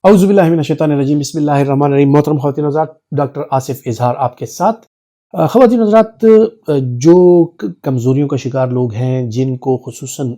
औज़ुबिल्लाहिमिनश्शैतानिर्रजीम बिस्मिल्लाहिर्रहमानिर्रहीम। मोहतरम ख़वातीन और हज़रात, डॉक्टर आसिफ इजहार आपके साथ। ख़वातीन और हज़रात, जो कमज़ोरियों का शिकार लोग हैं, जिनको खुसूसन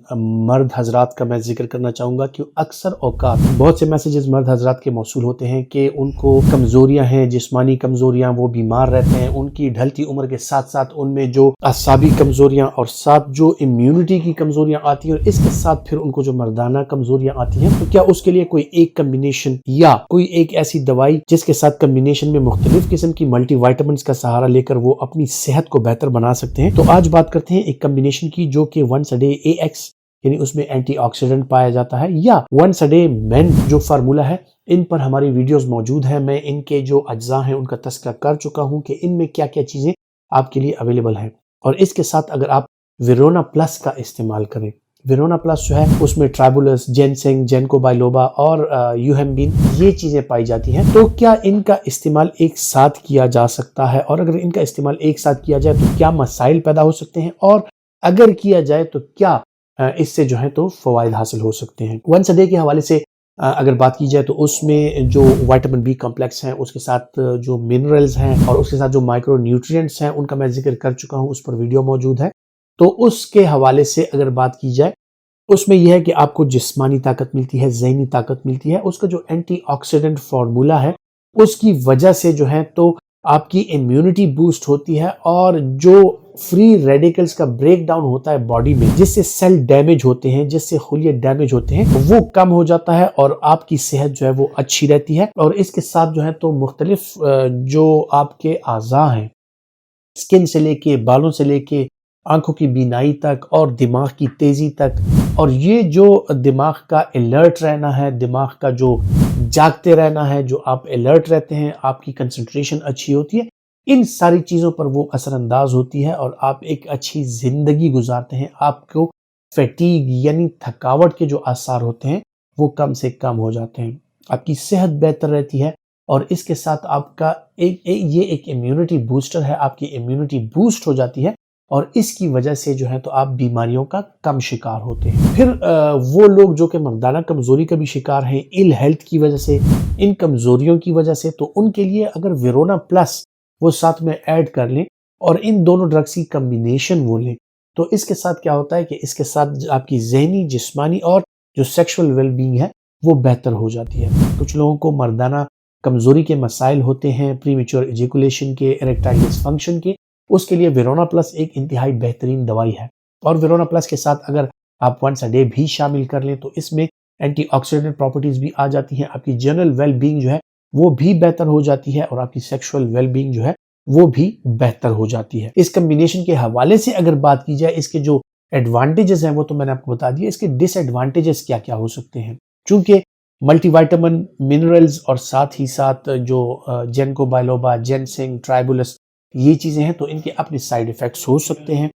मर्द हज़रात का मैं ज़िक्र करना चाहूँगा कि अक्सर औक़ात बहुत से मैसेजेस मर्द हज़रात के मौसूल होते हैं कि उनको कमज़ोरियाँ हैं, जिस्मानी कमज़ोरियाँ, वो बीमार रहते हैं। उनकी ढलती उम्र के साथ साथ उनमें जो असाबी कमज़ोरियाँ और साथ जो इम्यूनिटी की कमज़ोरियाँ आती हैं और इसके साथ फिर उनको जो मर्दाना कमज़ोरियाँ आती हैं, तो क्या उसके लिए कोई एक कम्बिनेशन या कोई एक ऐसी दवाई जिसके साथ कम्बिनेशन में मुख्तलिफ किस्म की मल्टी वाइटामिन्स का सहारा लेकर वो अपनी सेहत को बेहतर बना सकते हैं। तो आज बात करते हैं एक कम्बिनेशन की जो कि वंस अ डे AX यानी उसमें एंटीऑक्सीडेंट पाया जाता है, या वंस अ डे मेन जो फार्मूला है। इन पर हमारी वीडियोस मौजूद है। मैं इनके जो अज्जा हैं उनका तस्करा कर चुका हूं कि इनमें क्या क्या चीजें आपके लिए अवेलेबल हैं। और इसके साथ अगर आप वेरोना प्लस का इस्तेमाल करें, वेरोना प्लस जो है उसमें ट्राइबुलस, जेनसेंग, जेनको बाइलोबा और यूहेम्बिन ये चीजें पाई जाती हैं। तो क्या इनका इस्तेमाल एक साथ किया जा सकता है, और अगर इनका इस्तेमाल एक साथ किया जाए तो क्या मसाइल पैदा हो सकते हैं, और अगर किया जाए तो क्या इससे जो है तो फवायद हासिल हो सकते हैं। वंस अ डे के हवाले से अगर बात की जाए तो उसमें जो विटामिन बी कॉम्प्लेक्स हैं, उसके साथ जो मिनरल्स हैं और उसके साथ जो माइक्रो न्यूट्रिएंट्स हैं उनका मैं जिक्र कर चुका हूं, उस पर वीडियो मौजूद है। तो उसके हवाले से अगर बात की जाए, उसमें यह है कि आपको जिस्मानी ताकत मिलती है, ज़हनी ताकत मिलती है। उसका जो एंटीऑक्सीडेंट फार्मूला है उसकी वजह से जो है तो आपकी इम्यूनिटी बूस्ट होती है, और जो फ्री रेडिकल्स का ब्रेक डाउन होता है बॉडी में, जिससे सेल डैमेज होते हैं, जिससे खुलिये डैमेज होते हैं, वो कम हो जाता है और आपकी सेहत जो है वो अच्छी रहती है। और इसके साथ जो है तो मुख्तलिफ जो आपके आज़ा हैं, स्किन से लेके, बालों से लेके, आंखों की बीनाई तक और दिमाग की तेजी तक, और ये जो दिमाग का अलर्ट रहना है, दिमाग का जो जागते रहना है, जो आप अलर्ट रहते हैं, आपकी कंसंट्रेशन अच्छी होती है, इन सारी चीज़ों पर वो असरअंदाज होती है और आप एक अच्छी ज़िंदगी गुजारते हैं। आपको फैटीग यानी थकावट के जो आसार होते हैं वो कम से कम हो जाते हैं, आपकी सेहत बेहतर रहती है। और इसके साथ आपका ये एक इम्यूनिटी बूस्टर है, आपकी इम्यूनिटी बूस्ट हो जाती है और इसकी वजह से जो है तो आप बीमारियों का कम शिकार होते हैं। फिर वो लोग जो कि मर्दाना कमजोरी का भी शिकार हैं, इल हेल्थ की वजह से, इन कमजोरियों की वजह से, तो उनके लिए अगर वेरोना प्लस वो साथ में ऐड कर लें और इन दोनों ड्रग्स की कम्बिनेशन वो लें, तो इसके साथ क्या होता है कि इसके साथ आपकी जहनी, जिस्मानी और जो सेक्सुअल वेलबींग है वो बेहतर हो जाती है। कुछ लोगों को मर्दाना कमजोरी के मसाइल होते हैं, प्रीमेच्योर इजैकुलेशन के, इरेक्टाइल डिसफंक्शन के, उसके लिए वेरोना प्लस एक इंतहाई बेहतरीन दवाई है। और वेरोना प्लस के साथ अगर आप वंस अ डे भी शामिल कर लें तो इसमें एंटीऑक्सीडेंट प्रॉपर्टीज भी आ जाती हैं, आपकी जनरल वेलबींग जो है वो भी बेहतर हो जाती है और आपकी सेक्सुअल वेलबींग जो है वो भी बेहतर हो जाती है। इस कम्बिनेशन के हवाले से अगर बात की जाए, इसके जो एडवांटेजेस हैं वो तो मैंने आपको बता दिया, इसके डिसएडवांटेजेस क्या क्या हो सकते हैं। चूंकि मल्टीविटामिन, मिनरल्स और साथ ही साथ जो जेनको बाइलोबा, जेनसेंग, ट्राइबुलस ये चीजें हैं, तो इनके अपने साइड इफेक्ट्स हो सकते हैं,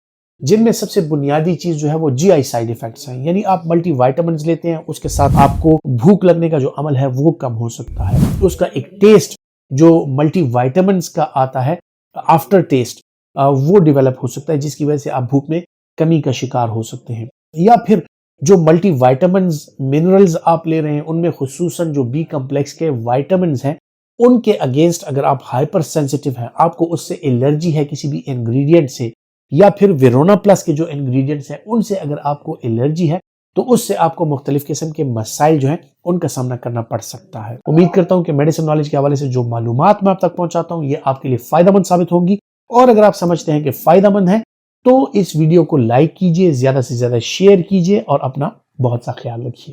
जिनमें सबसे बुनियादी चीज जो है वो GI साइड इफेक्ट्स हैं। यानी आप मल्टीविटामिन्स लेते हैं, उसके साथ आपको भूख लगने का जो अमल है वो कम हो सकता है। उसका एक टेस्ट जो मल्टीविटामिन्स का आता है, आफ्टर टेस्ट, वो डेवलप हो सकता है, जिसकी वजह से आप भूख में कमी का शिकार हो सकते हैं। या फिर जो मल्टीविटामिन्स, मिनरल्स आप ले रहे हैं, उनमें खुसूसन जो बी कॉम्प्लेक्स के विटामिन्स हैं, उनके अगेंस्ट अगर आप हाइपर सेंसिटिव हैं, आपको उससे एलर्जी है किसी भी इंग्रेडिएंट से, या फिर वेरोना प्लस के जो इंग्रेडिएंट्स हैं उनसे अगर आपको एलर्जी है, तो उससे आपको मुख्तलिफ किस्म के मसाइल जो हैं उनका सामना करना पड़ सकता है। उम्मीद करता हूं कि मेडिसिन नॉलेज के हवाले से जो मालूमात मैं आप तक पहुंचाता हूं ये आपके लिए फायदेमंद साबित होंगी, और अगर आप समझते हैं कि फायदेमंद है तो इस वीडियो को लाइक कीजिए, ज्यादा से ज्यादा शेयर कीजिए और अपना बहुत सा ख्याल रखिए।